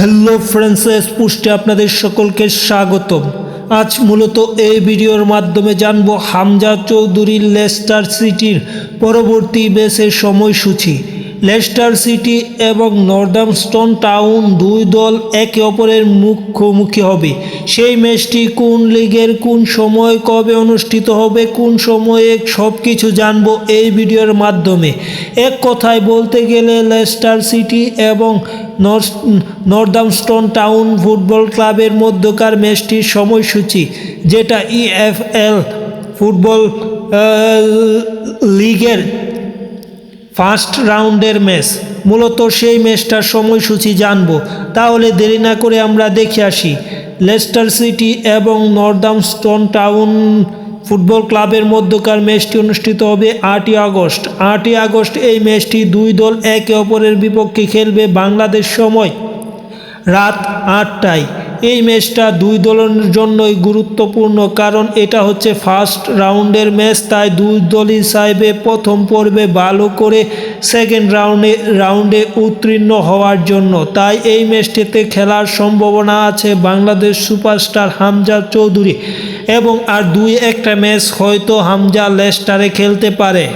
Hello friends, পুষ্টে আপনাদের সকলকে স্বাগতম। আজ মূলত এই ভিডিওর মাধ্যমে জানবো হামজা চৌধুরীর লেস্টার সিটির পরবর্তী ম্যাচের সময়সূচি। লেস্টার সিটি এবং নর্দাম্পটন টাউন দুই দল একে অপরের মুখোমুখি হবে। সেই ম্যাচটি কোন লিগের কোন সময় কবে অনুষ্ঠিত হবে, কোন সময়ে, সব কিছু জানবো এই ভিডিওর মাধ্যমে। এক কথায় বলতে গেলে লেস্টার সিটি এবং নর্দাম্পটন টাউন ফুটবল ক্লাবের মধ্যকার ম্যাচটির সময়সূচি, যেটা EFL ফুটবল লিগের ফার্স্ট রাউন্ডের ম্যাচ। মূলত সেই ম্যাচটার সময়সূচি জানবো। তাহলে দেরি না করে আমরা দেখে আসি। লেস্টার সিটি এবং নর্দাম্পটন টাউন ফুটবল ক্লাবের মধ্যকার ম্যাচটি অনুষ্ঠিত হবে 8ই আগস্ট। 8ই আগস্ট এই ম্যাচটি দুই দল একে অপরের বিপক্ষে খেলবে বাংলাদেশ সময় রাত 8টায়। এই ম্যাচটা দুই দলের জন্যই গুরুত্বপূর্ণ, কারণ এটা হচ্ছে ফার্স্ট রাউন্ডের ম্যাচ। তাই দুই দলই চাইবে প্রথম পর্বে ভালো করে সেকেন্ড রাউন্ডে উত্তীর্ণ হওয়ার জন্য। তাই এই ম্যাচটিতে খেলার সম্ভাবনা আছে বাংলাদেশ সুপারস্টার হামজা চৌধুরী, এবং আর দুই একটা ম্যাচ হয়তো হামজা লেস্টারে খেলতে পারে।